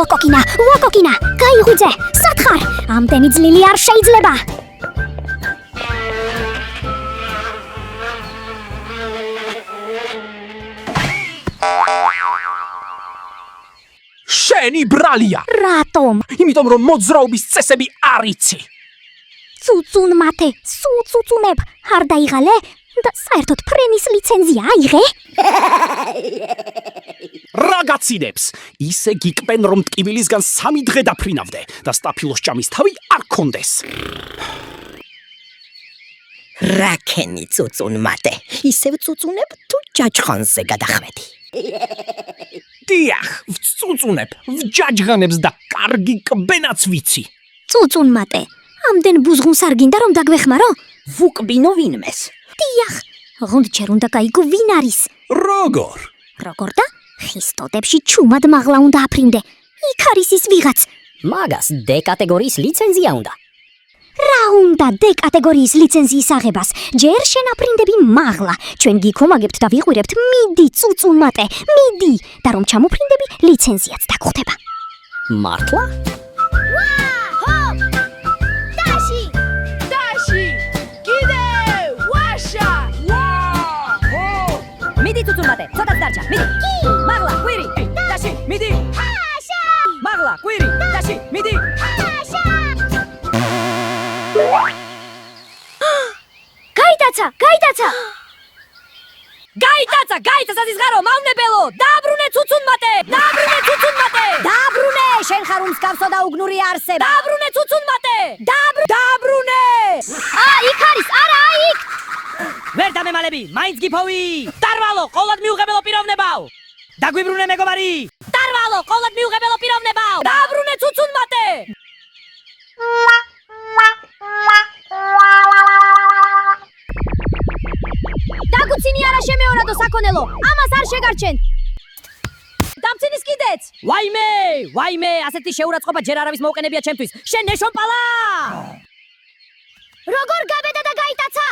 ლოკოკინა, გაიღვიძე, სათხარ, ამდენი ძლილი არ შეიძლება. შენი ბრალია. რატომ? იმიტომ რომ მოძრაობის წესები არ იცი. წუწუნმათე, წუწუნებ, არ დაიღალე და საერთოდ ფრენის ლიცენზია აიღე? რა გაცინებს? ისე გიკპენ რომ ტკივილისგან 3 დღე დაფრინავდე და სტაფილოს ჭამის თავი არ კონდეს. რაკენი წუწუნმათე, ისევ წუწუნებ თუ ჯაჯხანზე გადახვედი. დიახ, ვწუწუნებ, ვჯაჯღანებს და კარგი კბენაც ვიცი. წუწუნმათე, ამდენ ბუზღუნს არ გინდა რომ დაგვეხმარო? ვუკბინო ვინმეს. დიახ, ღუნდჩერ უნდა გაიგო ვინ არის. როგორ? როგორ და? ხისტოდებში ჩუმად მაღლა უნდა აფრინდე. იქ არის ის ვიღაც. მაგას D კატეგორიის ლიცენზია უნდა. რა უნდა D კატეგორიის ლიცენზიის აღებას? ჯერ შენ აფრინდები მაღლა. ჩვენ გიქომაგებთ და ვიყვირებთ. მიდი წუწუნმათე, მიდი და რომ ჩამოფრინდები ლიცენზიაც დაგხვდება. მართლა? მიდი წუწუნმათე, ცოტაც დარჩა. მიდი. მაღლა, ყვირი. დაში, მიდი. ჰაშა! მაღლა, ყვირი. დაში, მიდი. ჰაშა! გაიტაცა სიზღარო, მავნებელო. დააბრუნე წუწუნმათე. დააბრუნე, შენ ხარ უმსგავსო და უგნური არსება. დააბრუნე წუწუნმათე. დააბრუნე. იქ არის, არა, იქ. ვერ დამემალები, მაინც გიფოვი. დარვალო, ყოვლად მიუღებელო პიროვნებაო. დაგვიბრუნე მეგობარი. დარვალო, ყოვლად მიუღებელო პიროვნებაო. დააბრუნე წუწუნმათე. დაგუცინი არა შემეორადო საქონელო, ამას არ შეგარჩენ. დამცინის კიდეც. ვაიმე, ასეთი შეურაცხყოფა ჯერ არავის მოუყენებია ჩემთვის. შენ ნეშონპალა. როგორ გაბედა და გაიტაცა?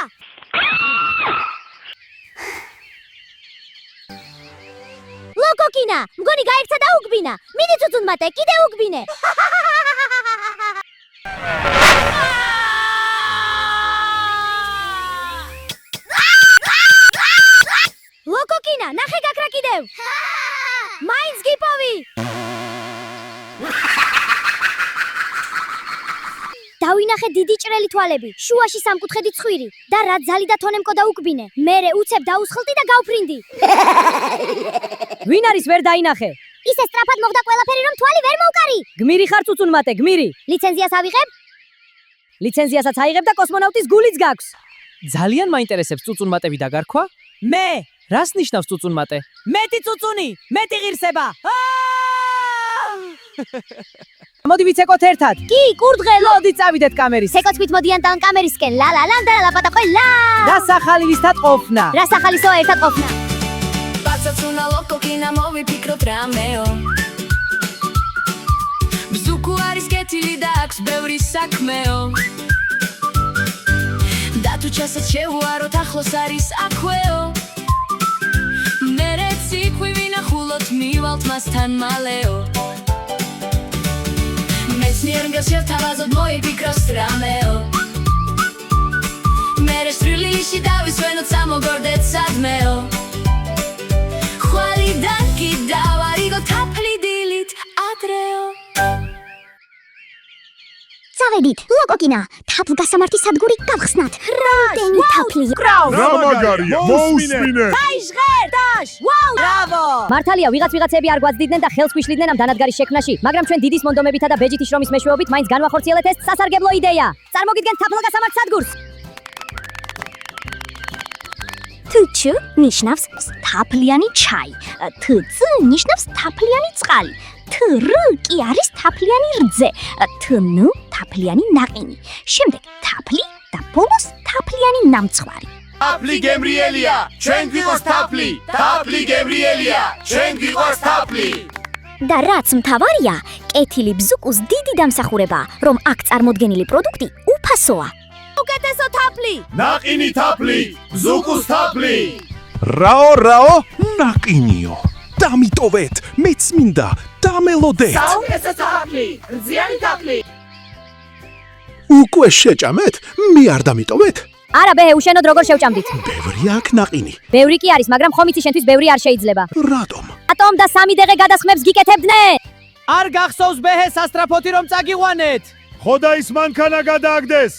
ლოკოკინა, მგონი გაიქცა და უგბინა. მიდი წუწუნმათე, კიდე უგბინე. ლოკოკინა, ნახე გაქრა კიდევ. მაინც გიპოვი. დავინახე დიდი ჭრელი თვალები, შუაში სამკუთხედი ცხვირი და რა ძალი და თონემკო დაუგბინე. მერე უცებ დაუსხლდი და გავფრინდი. ვინ არის ვერ დაინახე? ისე სწრაფად მოვდა ყველაფერი რომ თვალი ვერ მოვკარი. გმირი ხარ წუწუნმათე, გმირი. ლიცენზიას ავიღებ? ლიცენზიასაც აიღებ და კოსმონავტის გულიც გაქვს. ძალიან მაინტერესებს წუწუნმატები დაგარქვა? მე, რას ნიშნავს წუწუნმატე? მეტი წუწუნი, მეტი ღირსება. მოდი ვიცეკოთ ერთად. კი, კურდღელო. მოდი წავიდეთ კამერის. სეკოთქვით მოდიან და კამერისკენ. ლა და ლაპატაყო ლა. რა სახალილისთან ყოფნა. რა სახალისო ერთად ყოფნა. Pacacuna locokina მოვიფიქროთ რამეო. ბზუკუ არის კეთილი და აქვს ბევრი საქმეო. და თუ ჩასაც შევუაროთ ახლოს არის აქვეო. მერე ციქვი ვინახულოთ მივალთ მასთან მალეო. მეცნიერნგას შევთავაზოთ მოიფიქროს რამეო. მერე სტრილიში დავისვენოთ სამოგორდეთ სადმეო. ხვალიდან კი დავარიგოთ თაფლი დილით ადრეო. წავედით, ლოკოკინა, თაფლგასამართი სადგური გავხსნათ. რამდენი თაფლი? რა მაგარია, მოусმინე. დაიშღერდაშ! ვაუ, ბრავო! მართალია, ვიღაცები არ გვაცდიდნენ და ხელს გვიშლიდნენ ამ დანადგარის შექმნაში, მაგრამ ჩვენ დიდის მონდომებითა და ბეჯითი შრომის მეშვეობით მაინც განვახორციელეთ ეს სასარგებლო იდეა. წარმოგიდგენთ თაფლგასამართ სადგურს. თჩ ნიშნავს თაფლიანი ჩაი. თც ნიშნავს თაფლიანი წყალი. თრ კი არის თაფლიანი რძე. თნ თაფლიანი ნაყინი. შემდეგ თაფლი და ბოლოს თაფლიანი ნამცხვარი. თაფლი გემრიელია, ჩვენ გვიყოს თაფლი. თაფლი გემრიელია, ჩვენ გვიყოს თაფლი. და რაც მთავარია, კეთილი ბზუკუს დიდი დამსახურება, რომ აქ წარმოდგენილი პროდუქტი უფასოა. უკეთესო თაფლი! ნაყინი თაფლი, ბზუკუს თაფლი. რაო, ნაყინიო. დამიტოვეთ, მეც მინდა. სამელოდეთ. საუკეთესო თაფლი, რძიანი თაფლი. უკვე შეჭამეთ? მე არ დამიტოვეთ? არა ბე, უშენოდ როგორ შევჭამდით? ბევრი აქ ნაყინი. ბევრი კი არის, მაგრამ ხომ იცი შენთვის ბევრი არ შეიძლება. რატომ? ატომ და 3 დღე გადასხმებს გიკეთებდნენ? არ გახსოვს ბეჰე სასტრაფოთი რომ წაგიყვანეთ. ხოდა ის მანქანა გადააგდეს.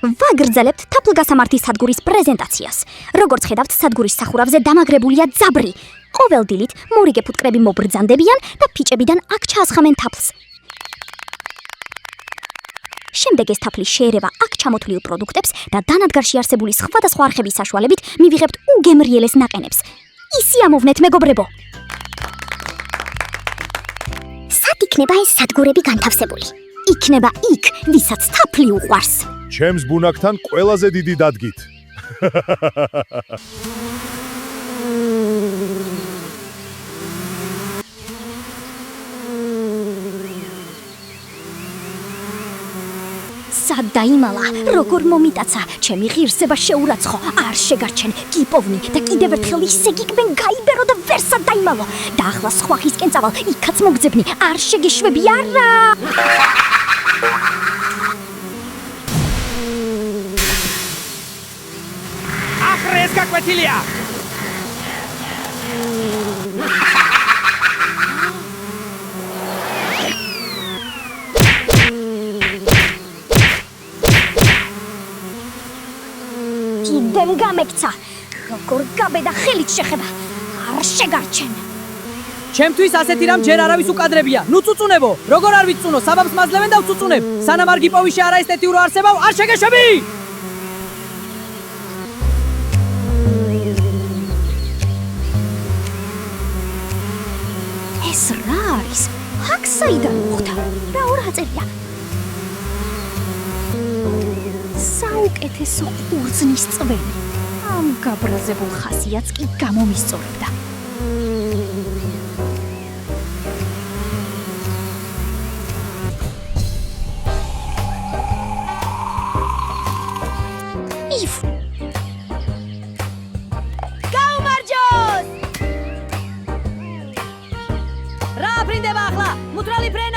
ვაგრძელებთ თაფლგასამართის სადგურის პრეზენტაციას. როგორც ხედავთ, სადგურის სახურავზე დამაგრებულია ძაბრი. ყოველ დილით მორიგე ფუტკრები მობრძანდებიან და ფიჭებიდან აქ ჩაასხამენ თაფლს. შემდეგ ეს თაფლი შეერევა აქ ჩამოთვლილ პროდუქტებს და დანადგარში არსებული სხვადასხვა არხების საშუალებით მივიღებთ უგემრიელეს ნაყენებს. ისიამოვნეთ, მეგობრებო! სად იქნება ეს სადგურები განთავსებული? იქნება იქ, ვისაც თაფლი უყვარს. ჩემს ბუნაკთან ყველაზე დიდი დადგით. სად დაიმალა, როგორ მომიტაცა, ჩემი ღირსება შეურაცხო, არ შეგარჩენ, გიპოვნი და კიდევ ერთხელ ისე გიკბენ გაიბერო და ვერ სად დაიმალო. და ახლა სხვა ხისკენ წავალ, იქაც მოგძებნი, არ შეგეშვები, არა! ახრე ეს გაკვეთილია. კიდევ გამექცა, როგორ გაბედა ხელით შეხება, არ შეგარჩენ. ჩემთვის ასეთი რამ ჯერ არავის უკადრებია. ნუ წუწუნებო. როგორ არ ვიცუნო, საბაბს მაძლევენ და ვწუწუნებ. სანამ არ გიპოვიშე არა ესთეტიურო არსებავ, არ შეგეშვები. ეს რა არის? აქ საიდან მოხდა? რა ორ აწერია? საუკეთესო ყურძნის წვენი. ამ გაბრაზებულ ხასიათს კი გამომისწორებდა. იფ! გაუმარჯოს! რა აფრინდება ახლა? მუტრალი ფრენი